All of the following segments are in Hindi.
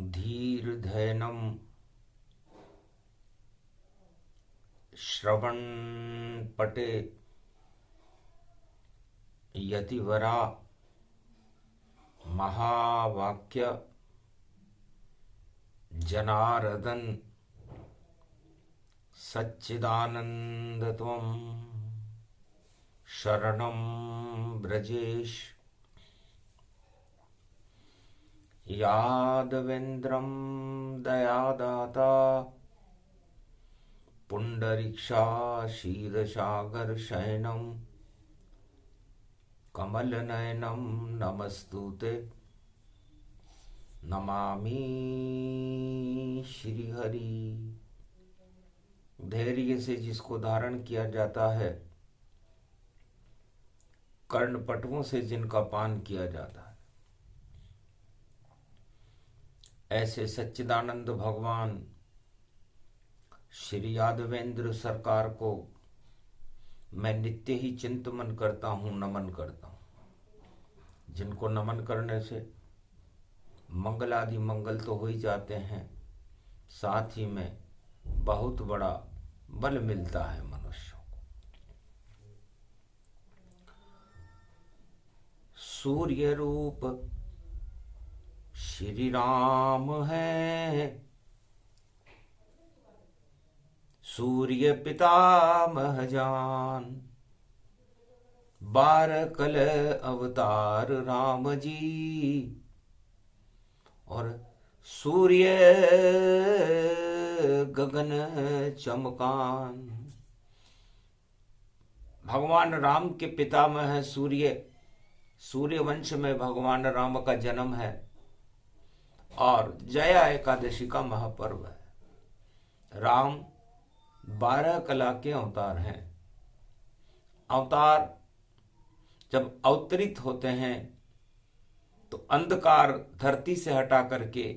धीर्धैनं श्रवणपटे यतिवरा महावाक्य जनार्दन सच्चिदानंदत्वं शरणं ब्रजेश। यादवेन्द्रं दयादाता पुंडरीक्षाशीर्षसागर शयनं कमलनयनं नमस्तुते नमामि श्रीहरि। धैर्य से जिसको धारण किया जाता है, कर्णपटुओं से जिनका पान किया जाता है, ऐसे सच्चिदानंद भगवान श्री यादवेंद्र सरकार को मैं नित्य ही चिंतन करता हूँ, नमन करता हूँ। जिनको नमन करने से मंगल आदि मंगल तो हो ही जाते हैं, साथ ही में बहुत बड़ा बल मिलता है मनुष्यों को। सूर्य रूप श्री राम है, सूर्य पितामह जान, 12 कल अवतार राम जी। और सूर्य गगन चमकान, भगवान राम के पितामह है सूर्य। सूर्य वंश में भगवान राम का जन्म है और जया एकादशी का महापर्व है। राम 12 कला के अवतार हैं। अवतार जब अवतरित होते हैं तो अंधकार धरती से हटा करके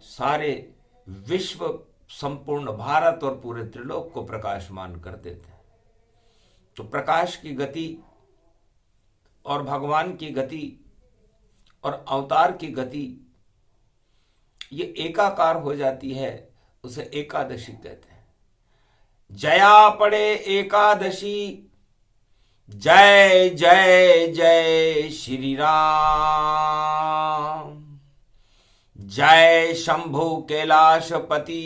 सारे विश्व, संपूर्ण भारत और पूरे त्रिलोक को प्रकाशमान कर देते हैं। तो प्रकाश की गति और भगवान की गति और अवतार की गति ये एकाकार हो जाती है, उसे एकादशी कहते हैं। जया पड़े एकादशी, जय जय जय श्री राम, जय शंभु कैलाशपति,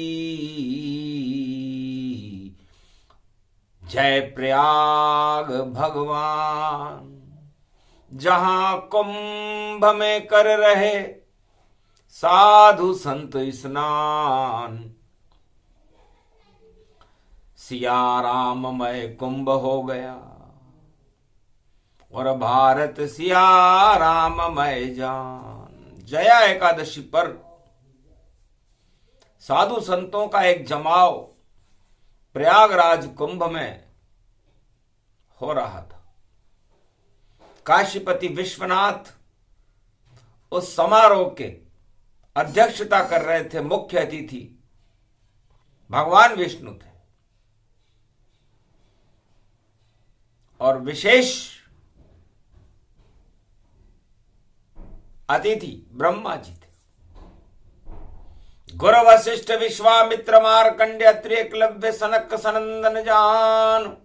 जय प्रयाग भगवान। जहां कुंभ में कर रहे साधु संत स्नान, सिया राममय कुंभ हो गया और भारत सिया राममय जान। जया एकादशी पर साधु संतों का एक जमाव प्रयागराज कुंभ में हो रहा था। काशीपति विश्वनाथ उस समारोह के अध्यक्षता कर रहे थे। मुख्य अतिथि भगवान विष्णु थे और विशेष अतिथि ब्रह्मा जी थे। गुरु वशिष्ठ विश्वामित्र मार्कंड्य अत्रि एकलव्य सनक सनंदन जान,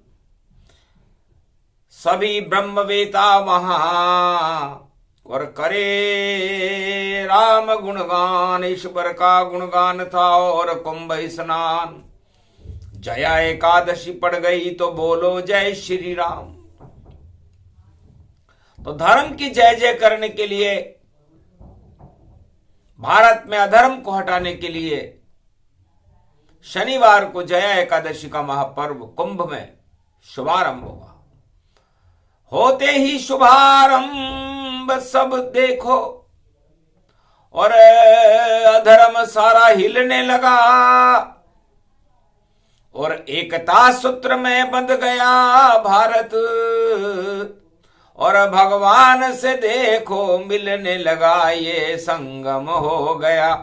सभी ब्रह्मवेता वहां और करे राम गुणगान। ईश्वर का गुणगान था और कुंभ स्नान। जया एकादशी पड़ गई तो बोलो जय श्री राम। तो धर्म की जय जय करने के लिए, भारत में अधर्म को हटाने के लिए शनिवार को जया एकादशी का महापर्व कुंभ में शुभारंभ हुआ। होते ही शुभारंभ सब देखो और अधर्म सारा हिलने लगा और एकता सूत्र में बंध गया भारत और भगवान से देखो मिलने लगा ये संगम हो गया।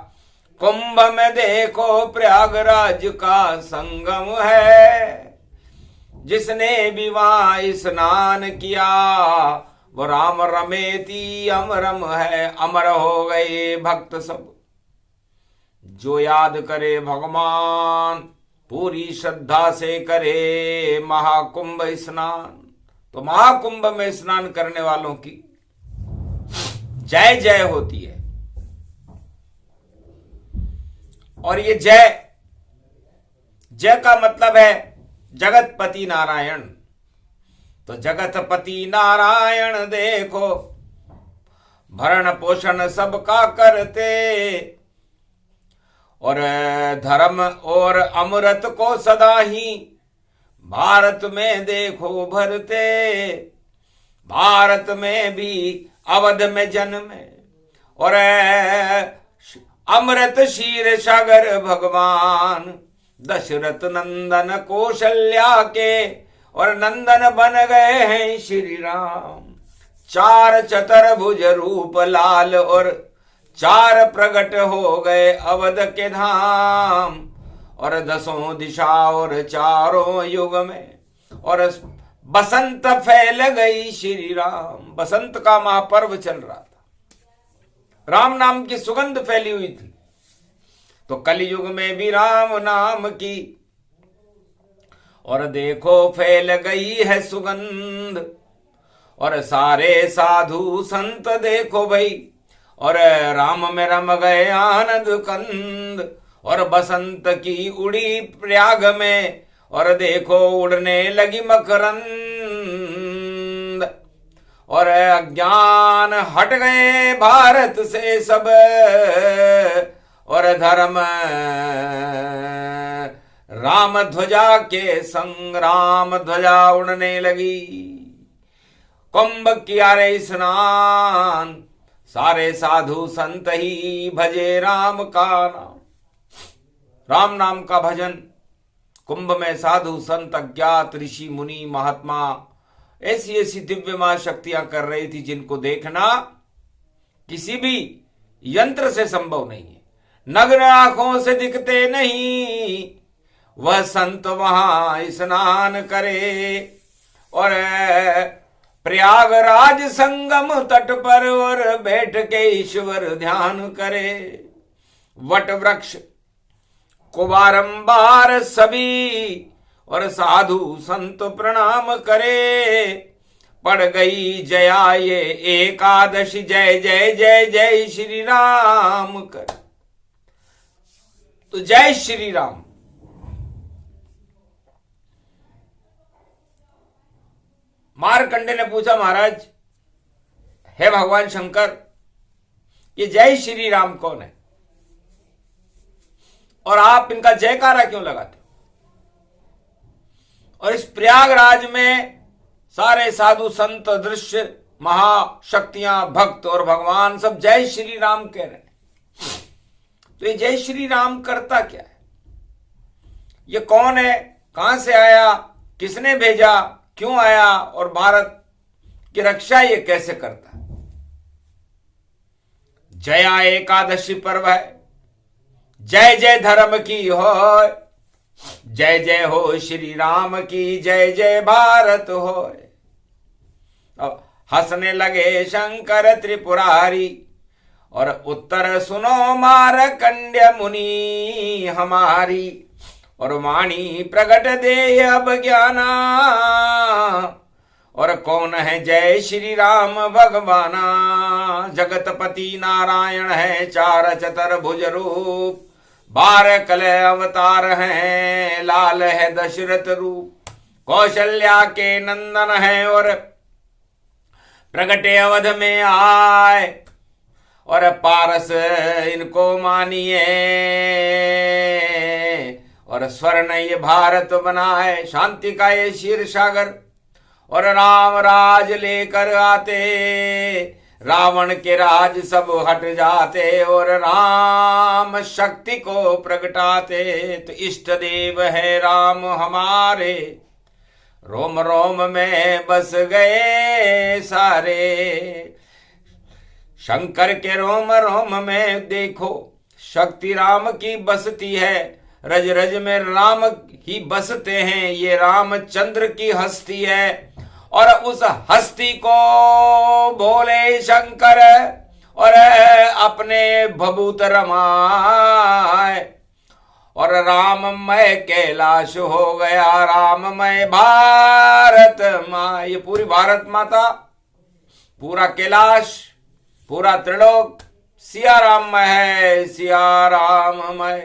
कुंभ में देखो प्रयागराज का संगम है, जिसने भी वहां स्नान किया वो राम रमेती अमरम है। अमर हो गए भक्त सब। जो याद करे भगवान, पूरी श्रद्धा से करे महाकुंभ स्नान। तो महाकुंभ में स्नान करने वालों की जय जय होती है। और ये जय का मतलब है जगतपति नारायण। तो जगतपति नारायण देखो, भरण पोषण सबका करते, और धर्म और अमृत को सदा ही भारत में देखो भरते। भारत में भी अवध में जन्मे, और अमृत शीर सागर भगवान, दशरथ नंदन कौशल्या के, और नंदन बन गए हैं श्री राम। चार चतुर्भुज रूप लाल, और चार प्रगट हो गए अवध के धाम। और दसों दिशा और चारों युग में, और बसंत फैल गई श्री राम। बसंत का महापर्व चल रहा था, राम नाम की सुगंध फैली हुई थी। तो कलयुग में भी राम नाम की, और देखो फैल गई है सुगंध। और सारे साधु संत देखो भाई, और राम में रम गए आनंद कंद। और बसंत की उड़ी प्रयाग में, और देखो उड़ने लगी मकरंद। और अज्ञान हट गए भारत से सब, और धर्म राम ध्वजा के संग राम ध्वजा उड़ने लगी। कुंभ किया रे स्नान, सारे साधु संत ही भजे राम का नाम। राम नाम का भजन कुंभ में साधु संत अज्ञात ऋषि मुनि महात्मा ऐसी ऐसी दिव्य महाशक्तियां कर रही थी, जिनको देखना किसी भी यंत्र से संभव नहीं है। नग्न आंखों से दिखते नहीं, वह संत वहां स्नान करे। और प्रयागराज संगम तट पर, और बैठ के ईश्वर ध्यान करे। वट वृक्ष को बारंबार सभी, और साधु संत प्रणाम करे। पड़ गई जया ये एकादशी, जय जय जय जय श्री राम कर। तो जय श्री राम। मारकंडे ने पूछा, महाराज हे भगवान शंकर, ये जय श्री राम कौन है, और आप इनका जयकारा क्यों लगाते हो? और इस प्रयागराज में सारे साधु संत दृश्य महाशक्तियां भक्त और भगवान सब जय श्री राम कह रहे हैं। तो ये जय श्री राम करता क्या है? ये कौन है, कहां से आया, किसने भेजा, क्यों आया, और भारत की रक्षा ये कैसे करता है? जया एकादशी पर्व है, जय जय धर्म की हो, जय जय हो श्री राम की, जय जय भारत हो। अब हंसने लगे शंकर त्रिपुरारी, और उत्तर सुनो मारकंड्य मुनि हमारी। और वाणी प्रगट दे अब ज्ञाना, और कौन है जय श्री राम भगवाना। जगतपति नारायण है, चार चतुर्भुज रूप, 12 कलय अवतार हैं, लाल है दशरथ रूप। कौशल्या के नंदन है, और प्रगटे अवध में आए। और पारस इनको मानिए, और स्वर्ण ये भारत बनाए। शांति का ये क्षीर सागर, और राम राज लेकर आते। रावण के राज सब हट जाते, और राम शक्ति को प्रगटाते। तो इष्ट देव है राम हमारे, रोम रोम में बस गए सारे। शंकर के रोम रोम में देखो शक्ति राम की बसती है। रज रज में राम ही बसते हैं, ये रामचंद्र की हस्ती है। और उस हस्ती को भोले शंकर और अपने भभूत रमाए, और राममय कैलाश हो गया राममय भारत माँ। ये पूरी भारत माता, पूरा कैलाश, पूरा त्रिलोक सिया राममय है, सिया राममय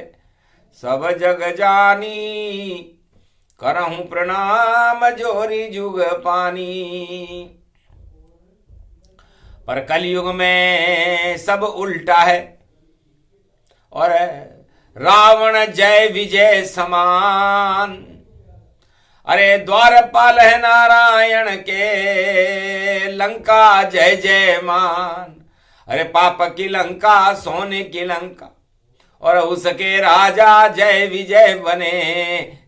सब जग जानी, करहूं प्रणाम जोरी जुग पानी। पर कलयुग में सब उल्टा है, और रावण जय विजय समान। अरे द्वारपाल है नारायण के, लंका जय जय मान। अरे पाप की लंका सोने की लंका, और उसके राजा जय विजय बने,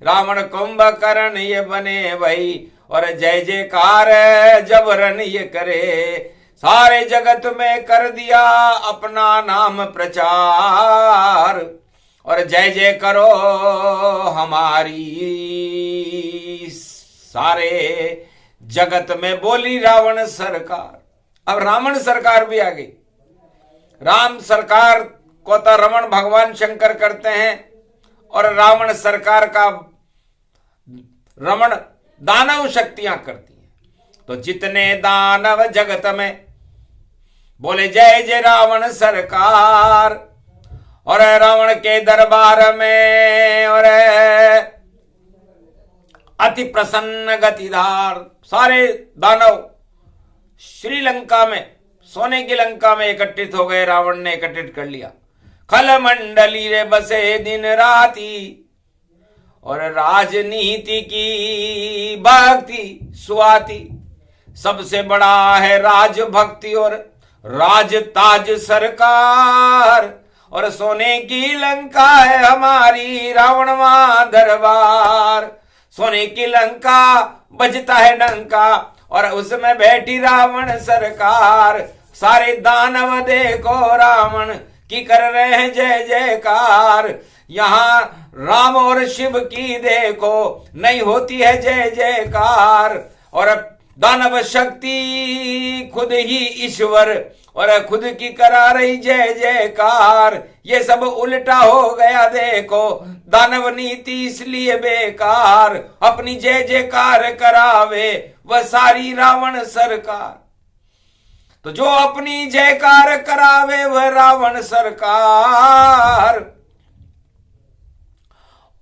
रावण कुंभकर्ण ये बने भाई। और जय जयकार जब रन ये करे, सारे जगत में कर दिया अपना नाम प्रचार। और जय जय करो हमारी, सारे जगत में बोली रावण सरकार। अब रावण सरकार भी आ गई। राम सरकार को तो रमण भगवान शंकर करते हैं, और रावण सरकार का रमण दानव शक्तियां करती हैं। तो जितने दानव जगत में बोले जय जय रावण सरकार, और रावण के दरबार में और अति प्रसन्न गतिधार सारे दानव श्रीलंका में, सोने की लंका में एकत्रित हो गए। रावण ने एकत्रित कर लिया। खल मंडली रे बसे दिन राती, और राजनीति की भक्ति सुआती। सबसे बड़ा है राज भक्ति और राज ताज सरकार, और सोने की लंका है हमारी रावण मां दरबार। सोने की लंका बजता है डंका, और उसमें बैठी रावण सरकार। सारे दानव देखो रावण की कर रहे हैं जय जयकार। यहाँ राम और शिव की देखो नहीं होती है जय जयकार। और दानव शक्ति खुद ही ईश्वर, और खुद की करा रही जय जयकार। ये सब उल्टा हो गया देखो, दानव नीति इसलिए बेकार। अपनी जय जयकार करावे वह सारी रावण सरकार। तो जो अपनी जयकार करावे वह रावण सरकार,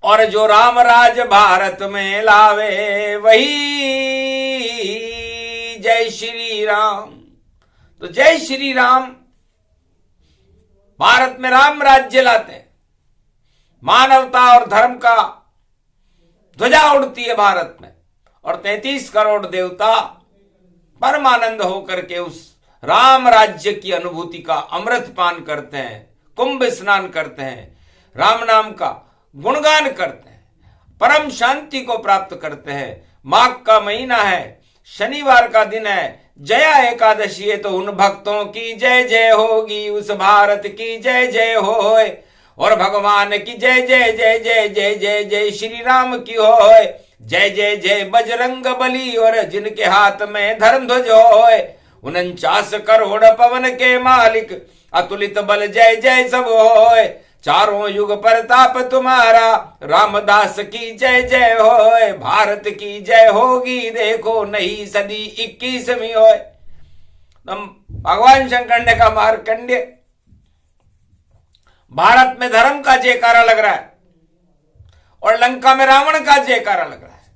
और जो राम राज भारत में लावे वही जय श्री राम। तो जय श्री राम, भारत में राम राज्य लाते हैं। मानवता और धर्म का ध्वजा उड़ती है भारत में, और 33 करोड़ देवता परमानंद होकर के उस राम राज्य की अनुभूति का अमृत पान करते हैं, कुंभ स्नान करते हैं, राम नाम का गुणगान करते हैं, परम शांति को प्राप्त करते हैं। माघ का महीना है, शनिवार का दिन है, जया एकादशी है। तो उन भक्तों की जय जय होगी, उस भारत की जय जय होए, और भगवान की जय जय जय जय जय जय जय श्री राम की होए। जय जय जय बजरंग बली, और जिनके हाथ में धर्म ध्वज होए। 49 करोड़ पवन के मालिक, अतुलित बल जय जय सब होए। चारों युग प्रताप तुम्हारा, रामदास की जय जय होए। भारत की जय होगी देखो, नई सदी 21वीं होए। भगवान शंकर ने कहा मार्कंडेय, भारत में धर्म का जयकारा लग रहा है, और लंका में रावण का जयकारा लग रहा है।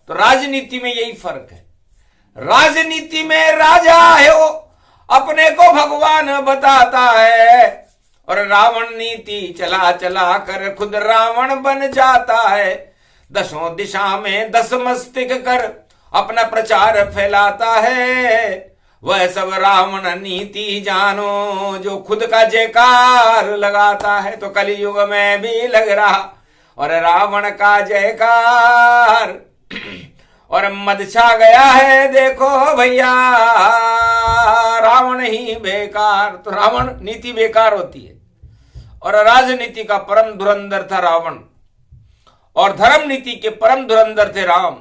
तो राजनीति में यही फर्क है। राजनीति में राजा है वो अपने को भगवान बताता है, और रावण नीति चला चला कर खुद रावण बन जाता है। 10 दिशा में 10 मस्तिष्क कर अपना प्रचार फैलाता है। वह सब रावण नीति जानो, जो खुद का जयकार लगाता है। तो कलयुग में भी लग रहा और रावण का जयकार, और मद छा गया है देखो भैया, रावण ही बेकार। तो रावण नीति बेकार होती है, और राजनीति का परम धुरंधर था रावण, और धर्म नीति के परम धुरंधर थे राम।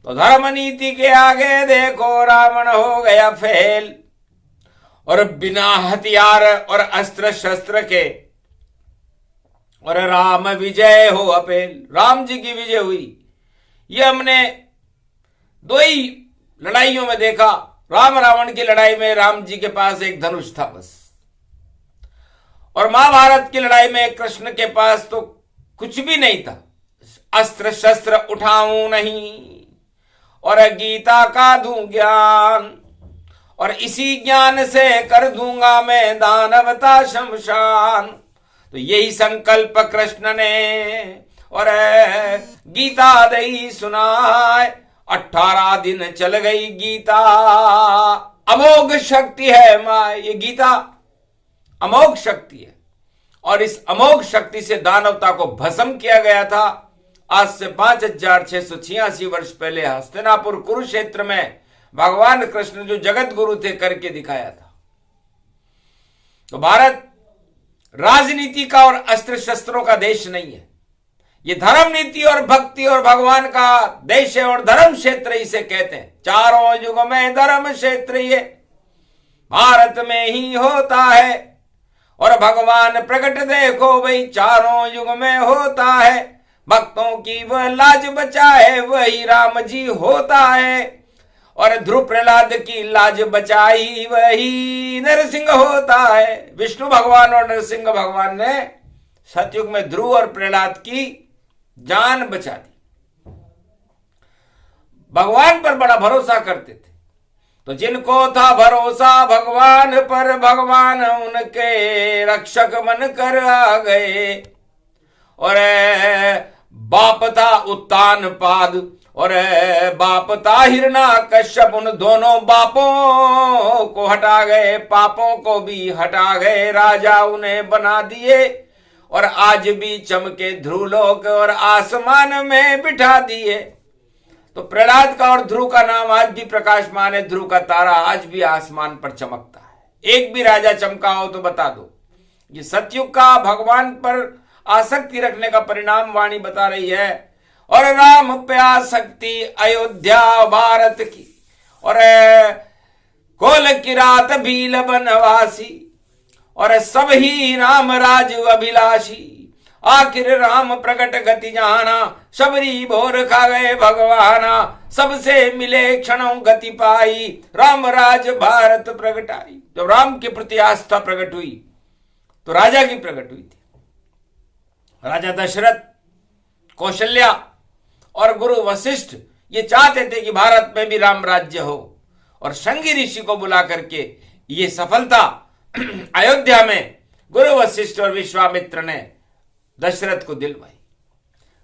तो धर्म नीति के आगे देखो रावण हो गया फेल, और बिना हथियार और अस्त्र शस्त्र के, और राम विजय हो अपेल, राम जी की विजय हुई। ये हमने दो ही लड़ाइयों में देखा। राम रावण की लड़ाई में राम जी के पास एक धनुष था बस, और महाभारत की लड़ाई में कृष्ण के पास तो कुछ भी नहीं था, अस्त्र शस्त्र उठाऊं नहीं और गीता का दूं ज्ञान, और इसी ज्ञान से कर दूंगा मैं दानवता शमशान। तो यही संकल्प कृष्ण ने और गीता दई सुनाए। 18 दिन चल गई गीता, अमोघ शक्ति है मां, ये गीता अमोघ शक्ति है, और इस अमोघ शक्ति से दानवता को भस्म किया गया था। आज से 5686 वर्ष पहले हस्तिनापुर कुरुक्षेत्र में भगवान कृष्ण जो जगत गुरु थे करके दिखाया था। तो भारत राजनीति का और अस्त्र शस्त्रों का देश नहीं है, ये धर्म नीति और भक्ति और भगवान का देश है, और धर्म क्षेत्र इसे कहते हैं। चारों युग में धर्म क्षेत्र ये भारत में ही होता है, और भगवान प्रकट देखो भाई चारों युग में होता है। भक्तों की वह लाज बचाए वही राम जी होता है, और ध्रुव प्रहलाद की लाज बचाई वही नरसिंह होता है। विष्णु भगवान और नरसिंह भगवान ने सतयुग में ध्रुव और प्रहलाद की जान बचा दी। भगवान पर बड़ा भरोसा करते थे, तो जिनको था भरोसा भगवान पर, भगवान उनके रक्षक बनकर आ गए। और बाप था उत्तान पाद और बाप था हिरणा कश्यप, उन दोनों बापों को हटा गए, पापों को भी हटा गए, राजा उन्हें बना दिए, और आज भी चमके ध्रुवलोक और आसमान में बिठा दिए। तो प्रहलाद का और ध्रुव का नाम आज भी प्रकाशमान है। ध्रुव का तारा आज भी आसमान पर चमकता है। एक भी राजा चमका हो तो बता दो। ये सतयुग का भगवान पर आसक्ति रखने का परिणाम वाणी बता रही है। और राम पे आसक्ति अयोध्या भारत की, और कोल किरात भील बनवासी, और सब ही राम राज अभिलाषी। आखिर राम प्रकट गति जाना, सबरी भोर खा गए भगवाना, सबसे मिले क्षणों गति पाई, राम राज भारत प्रगटाई। जब राम के प्रति आस्था प्रकट हुई तो राजा की प्रकट हुई थी। राजा दशरथ, कौशल्या और गुरु वशिष्ठ ये चाहते थे कि भारत में भी राम राज्य हो, और शंगी ऋषि को बुला करके ये सफलता अयोध्या में गुरु वशिष्ठ और विश्वामित्र ने दशरथ को दिलवाई।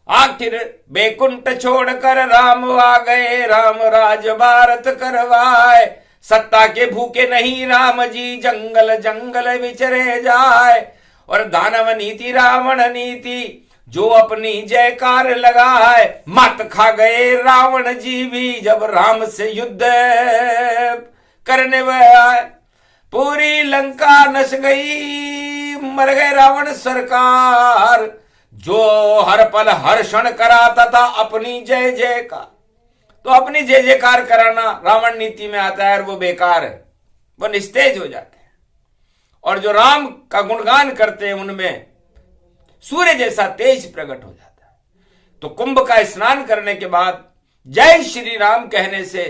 आखिर बैकुंठ छोड़कर राम आ गए, राम राज भारत करवाए। सत्ता के भूखे नहीं राम जी, जंगल जंगल विचरे जाए। और दानव नीति रावण नीति, जो अपनी जयकार लगाए। मत खा गए रावण जी भी, जब राम से युद्ध करने वह आए। पूरी लंका नस गई, मर गए रावण सरकार, जो हर पल हर क्षण कराता था अपनी जय जयकार। तो अपनी जय जयकार कराना रावण नीति में आता है, और वो बेकार है, वो निस्तेज हो जाते हैं। और जो राम का गुणगान करते हैं उनमें सूर्य जैसा तेज प्रकट हो जाता है। तो कुंभ का स्नान करने के बाद जय श्री राम कहने से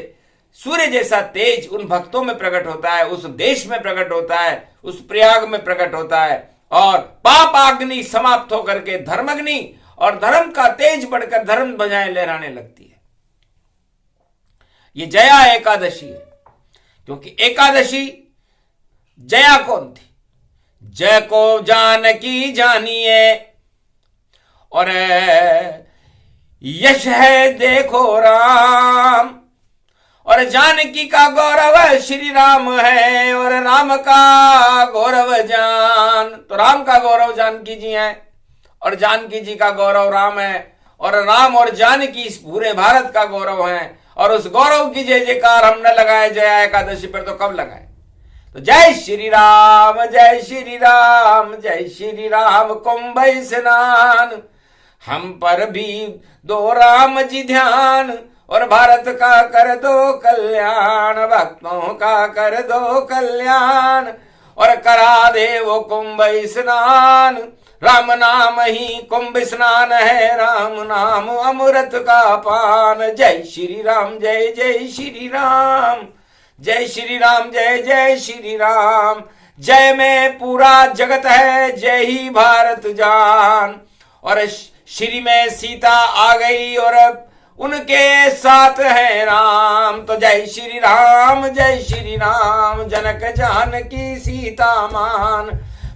सूर्य जैसा तेज उन भक्तों में प्रकट होता है, उस देश में प्रकट होता है, उस प्रयाग में प्रकट होता है, और पाप अग्नि समाप्त होकर के धर्माग्नि और धर्म का तेज बढ़कर धर्म ध्वजाएं लहराने लगती है। ये जया एकादशी है, क्योंकि एकादशी जया कौन थी? जय को जानकी जानिए, और यश है देखो राम, और जानकी का गौरव श्री राम है, और राम का गौरव जान। तो राम का गौरव जानकी जी है, और जानकी जी का गौरव राम है, और राम और जानकी इस पूरे भारत का गौरव है। और उस गौरव की जय जयकार हम न लगाए जया एकादशी पर तो कब लगाए? तो जय श्री राम जय श्री राम जय श्री राम कुंभ स्नान, हम पर भी दो राम जी ध्यान, और भारत का कर दो कल्याण, भक्तों का कर दो कल्याण, और करा दे वो कुंभ स्नान। राम नाम ही कुंभ स्नान है, राम नाम अमृत का पान। जय श्री राम, जय जय श्री राम, जय श्री राम, जय जय श्री राम। जय में पूरा जगत है, जय ही भारत जान। और श्री में सीता आ गई और उनके साथ है राम। तो जय श्री राम, जय श्री राम, जनक जानकी सीता मान।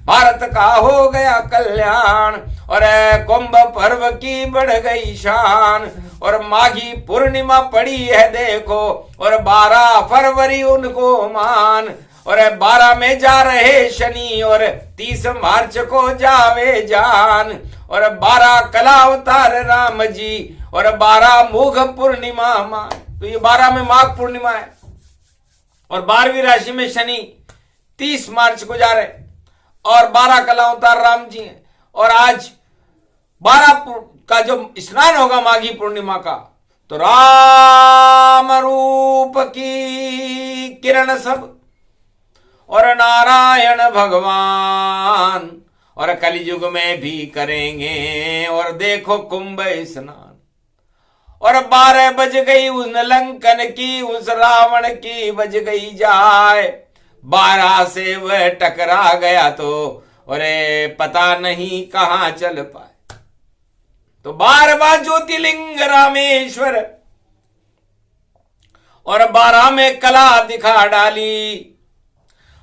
भारत का हो गया कल्याण और कुंभ पर्व की बढ़ गई शान। और माघी पूर्णिमा पड़ी है देखो, और 12 फरवरी उनको मान। और 12 में जा रहे शनि और 30 मार्च को जावे जान। और 12 कला अवतार राम जी और 12 मोघ पूर्णिमा मान। तो ये 12 में माघ पूर्णिमा है और 12वीं राशि में शनि 30 मार्च को जा रहे और 12 कला अवतार राम जी हैं। और आज 12 का जो स्नान होगा माघी पूर्णिमा का, तो राम रूप की किरण सब और नारायण भगवान और कलयुग में भी करेंगे। और देखो कुंभ स्नान। और 12 बज गई उस लंकन की, उस रावण की बज गई जाए। 12 से वह टकरा गया तो अरे पता नहीं कहां चल पाए। तो 12वां ज्योतिर्लिंग रामेश्वर और 12 में कला दिखा डाली।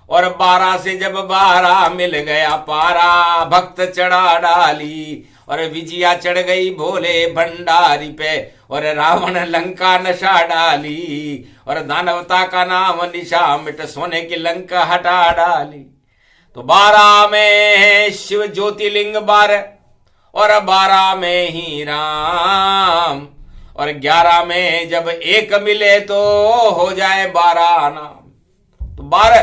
और 12 से जब 12 मिल गया पारा, भक्त चढ़ा डाली। और विजया चढ़ गई भोले भंडारी पे और रावण लंका नशा डाली। और दानवता का नाम निशा मिट सोने की लंका हटा डाली। तो 12 में शिव ज्योतिर्लिंग 12 और 12 में ही राम। और 11 में जब एक मिले तो हो जाए 12 नाम। तो 12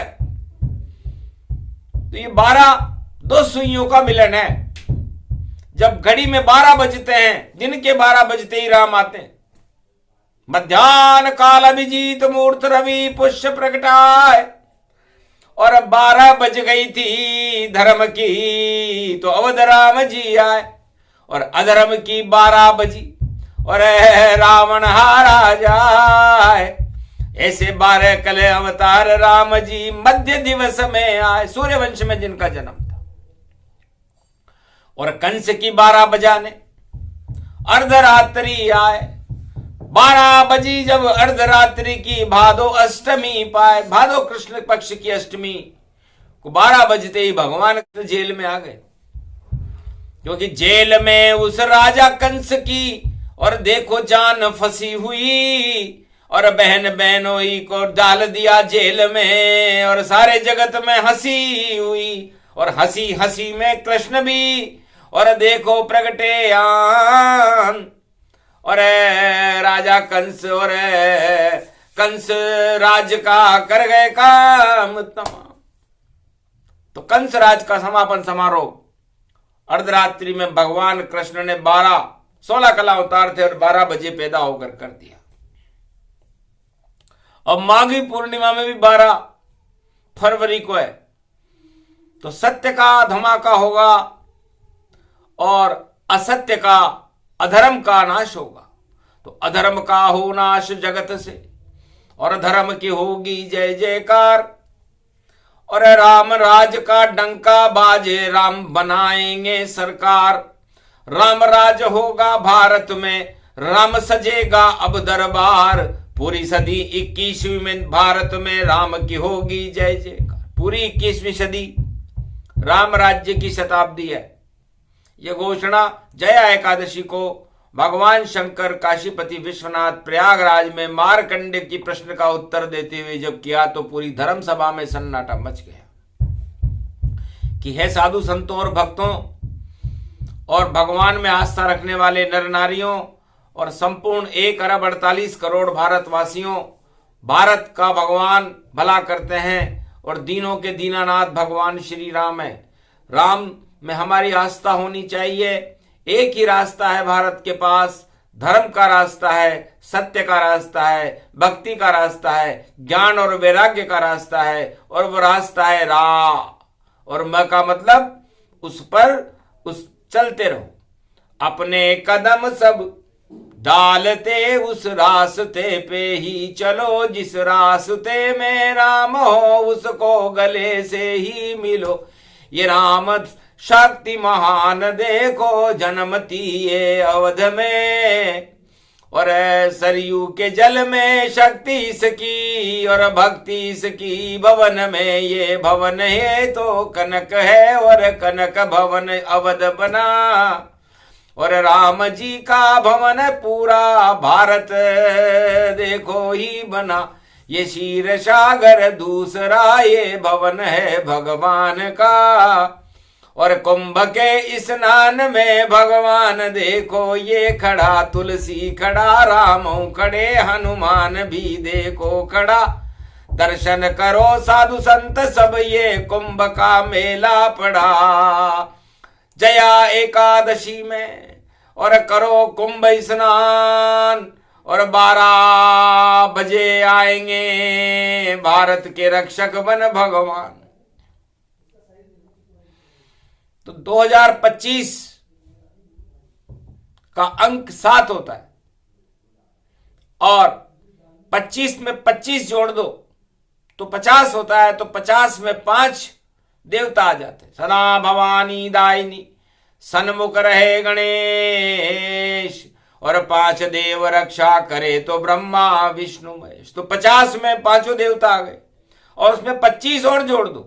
तो ये 12 2 सुइयों का मिलन है। जब घड़ी में 12 बजते हैं, दिन के 12 बजते ही राम आते हैं। मध्यान्ह काल अभिजीत मूर्त रवि पुष्य प्रगटाए। और 12 बज गई थी धर्म की, तो अवध राम जी आए। और अधर्म की 12 बजी और रावण हारा जाए। ऐसे 12 कले अवतार राम जी मध्य दिवस में आए, सूर्यवंश में जिनका जन्म था। और कंस की 12 बजाने अर्धरात्रि आए। 12 बजी जब अर्धरात्रि की भादो अष्टमी पाए, भादो कृष्ण पक्ष की अष्टमी को 12 बजते ही भगवान जेल में आ गए। क्योंकि जेल में उस राजा कंस की और देखो जान फंसी हुई। और बहन बहनोई को डाल दिया जेल में और सारे जगत में हंसी हुई। और हंसी हंसी में कृष्ण भी और देखो प्रगटे आन। और राजा कंस और कंस राज का कर गए काम तमाम। तो कंस राज का समापन समारोह अर्धरात्रि में भगवान कृष्ण ने 16 कला अवतार थे और 12 बजे पैदा होकर कर दिया। अब माघी पूर्णिमा में भी 12 फरवरी को है। तो सत्य का धमाका होगा और असत्य का अधर्म का नाश होगा। तो अधर्म का हो नाश जगत से और धर्म की होगी जय जयकार। और राम राज का डंका बाजे, राम बनाएंगे सरकार। राम राज होगा भारत में, राम सजेगा अब दरबार। पूरी सदी 21वीं में भारत में राम की होगी जय जयकार। पूरी 21वीं सदी राम राज्य की शताब्दी है। यह घोषणा जया एकादशी को भगवान शंकर काशीपति विश्वनाथ प्रयागराज में मारकंडे की प्रश्न का उत्तर देते हुए जब किया तो पूरी धर्म सभा में सन्नाटा मच गया कि हे साधु संतों और भक्तों और भगवान में आस्था रखने वाले नर नारियों और संपूर्ण 1 अरब 48 करोड़ भारतवासियों, भारत का भगवान भला करते हैं और दीनों के दीनानाथ भगवान श्री राम है। राम में हमारी आस्था होनी चाहिए। एक ही रास्ता है भारत के पास, धर्म का रास्ता है, सत्य का रास्ता है, भक्ति का रास्ता है, ज्ञान और वैराग्य का रास्ता है, और वो रास्ता है राह। और म का मतलब उस पर उस चलते रहो, अपने कदम सब डालते उस रास्ते पे ही चलो, जिस रास्ते में राम हो उसको गले से ही मिलो। ये राम शक्ति महान देखो जन्मती ये अवध में, और सरयू के जल में शक्ति इसकी और भक्ति इसकी भवन में। ये भवन है तो कनक है और कनक भवन अवध बना, और राम जी का भवन पूरा भारत देखो ही बना। ये क्षीर सागर दूसरा ये भवन है भगवान का, और कुंभ के स्नान में भगवान देखो ये खड़ा, तुलसी खड़ा, राम खड़े, हनुमान भी देखो खड़ा। दर्शन करो साधु संत सब ये कुंभ का मेला पड़ा। जया एकादशी में और करो कुंभ स्नान, और 12 बजे आएंगे भारत के रक्षक बन भगवान। तो 2025 का अंक 7 होता है, और 25 में 25 जोड़ दो तो 50 होता है। तो 50 में 5 देवता आ जाते हैं। सदा भवानी दायिनी सन्मुख रहे गणेश, और 5 देव रक्षा करे तो ब्रह्मा विष्णु महेश। तो 50 में 5 देवता आ गए, और उसमें 25 और जोड़ दो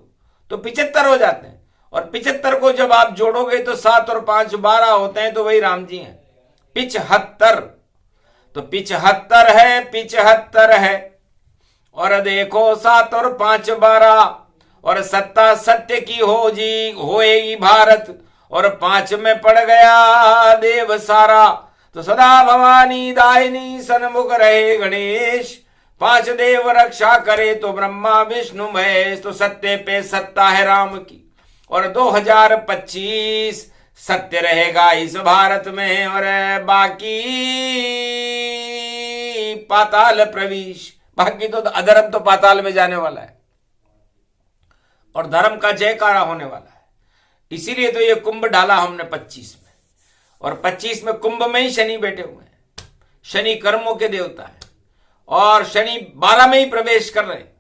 तो 75 हो जाते हैं। और 75 को जब आप जोड़ोगे तो 7 और 5 12 होते हैं, तो वही राम जी हैं। 75, तो 75 है, 75 है। और देखो 7 और 5 12, और सत्ता सत्य की हो जी होएगी भारत, और 5 में पड़ गया देव सारा। तो सदा भवानी दायिनी सन्मुख रहे गणेश, 5 देव रक्षा करे तो ब्रह्मा विष्णु महेश। तो सत्य पे सत्ता है राम की, और 2025 सत्य रहेगा इस भारत में, और बाकी पाताल प्रवेश, बाकी तो अधर्म तो पाताल में जाने वाला है, और धर्म का जयकारा होने वाला है। इसीलिए तो ये कुंभ डाला हमने 25 में, और 25 में कुंभ में ही शनि बैठे हुए हैं। शनि कर्मों के देवता है, और शनि 12 में ही प्रवेश कर रहे हैं।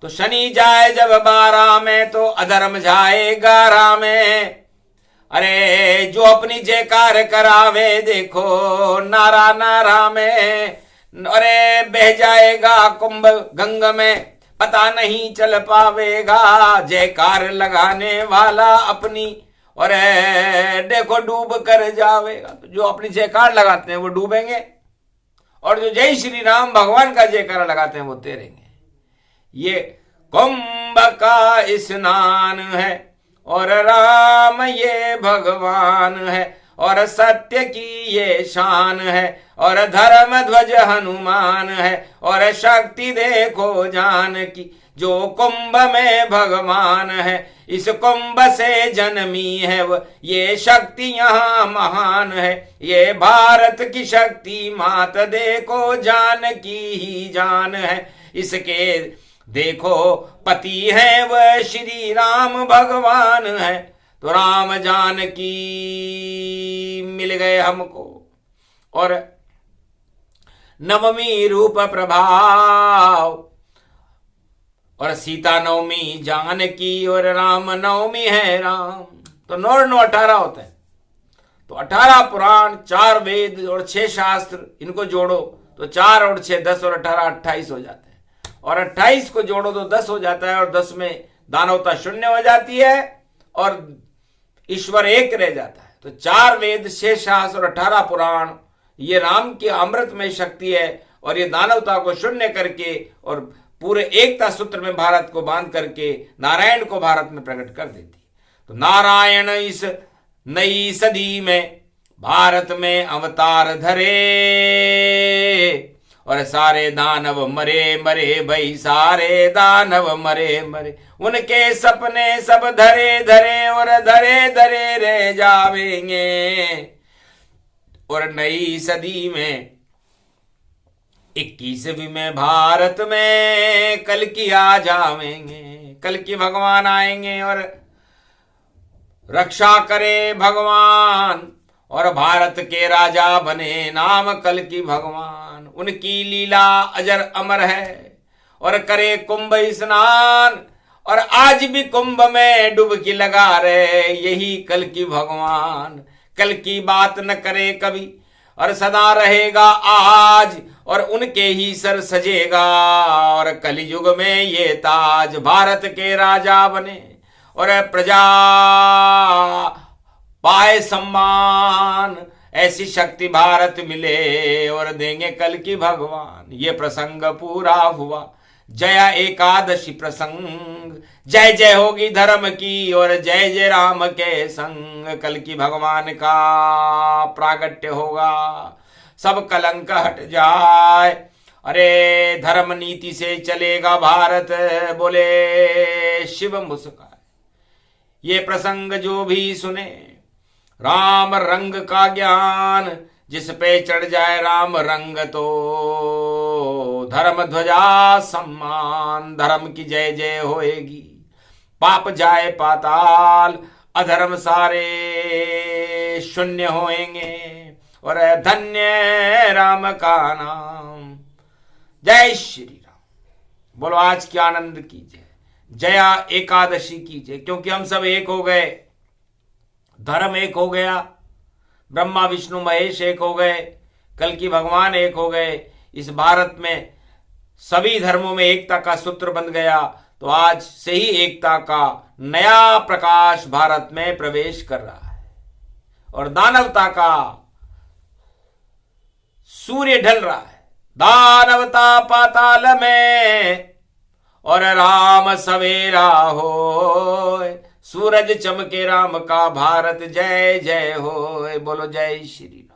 तो शनि जाए जब 12 में तो अधर्म जाए 11 में। अरे जो अपनी जयकार करावे देखो नारा नारा में, अरे बह जाएगा कुंभ गंग में, पता नहीं चल पावेगा जयकार लगाने वाला अपनी, और देखो डूब कर जावेगा। तो जो अपनी जयकार लगाते हैं वो डूबेंगे, और जो जय श्री राम भगवान का जयकारा लगाते हैं वो तैरेंगे। ये कुंभ का स्नान है, और राम ये भगवान है, और सत्य की ये शान है, और धर्म ध्वज हनुमान है, और शक्ति देखो जान की जो कुंभ में भगवान है। इस कुंभ से जन्मी है वो ये शक्ति यहाँ महान है। ये भारत की शक्ति मात देखो जान की ही जान है। इसके देखो पति है वह श्री राम भगवान है। तो राम जान की मिल गए हमको, और नवमी रूप प्रभाव, और सीता नवमी जानकी, और राम नवमी है राम। तो 9 और 9 18 होते हैं। तो 18 पुराण, 4 वेद और 6 शास्त्र, इनको जोड़ो तो 4 और 6 10 और 18 28 हो जाते हैं। और 28 को जोड़ो तो 10 हो जाता है, और 10 में दानवता शून्य हो जाती है, और ईश्वर एक रह जाता है। तो 4 वेद, 6 शास्त्र और 18 पुराण, ये राम की अमृतमय शक्ति है, और ये दानवता को शून्य करके और पूरे एकता सूत्र में भारत को बांध करके नारायण को भारत में प्रकट कर देती। तो नारायण इस नई सदी में भारत में अवतार धरे, और सारे दानव मरे मरे भाई, सारे दानव मरे मरे, उनके सपने सब धरे धरे और धरे धरे रह जावेंगे। और नई सदी में 21वीं में भारत में कल की आ जाएंगे। कल की भगवान आएंगे और रक्षा करे भगवान और भारत के राजा बने नाम कल की भगवान। उनकी लीला अजर अमर है और करे कुंभ स्नान और आज भी कुंभ में डुबकी लगा रहे यही कल की भगवान। कल की बात न करे कभी और सदा रहेगा आज और उनके ही सर सजेगा और कलयुग में ये ताज भारत के राजा बने और प्रजा पाए सम्मान। ऐसी शक्ति भारत मिले और देंगे कल की भगवान। ये प्रसंग पूरा हुआ जया एकादशी प्रसंग। जय जय होगी धर्म की और जय जय राम के संग। कल की भगवान का प्रागट्य होगा सब कलंक हट जाए। अरे धर्म नीति से चलेगा भारत बोले शिव मुस्काए। ये प्रसंग जो भी सुने राम रंग का ज्ञान जिस पे चढ़ जाए राम रंग तो धर्म ध्वजा सम्मान। धर्म की जय जय होएगी पाप जाए पाताल अधर्म सारे शून्य होएंगे और धन्य राम का नाम। जय श्री राम। बोलो आज की आनंद कीजिए जया एकादशी कीजिए क्योंकि हम सब एक हो गए। धर्म एक हो गया ब्रह्मा विष्णु महेश एक हो गए कल की भगवान एक हो गए। इस भारत में सभी धर्मों में एकता का सूत्र बन गया तो आज से ही एकता का नया प्रकाश भारत में प्रवेश कर रहा है और दानवता का सूर्य ढल रहा है। दानवता पाताल में और राम सवेरा हो। सूरज चमके राम का भारत जय जय हो। बोलो जय श्री राम।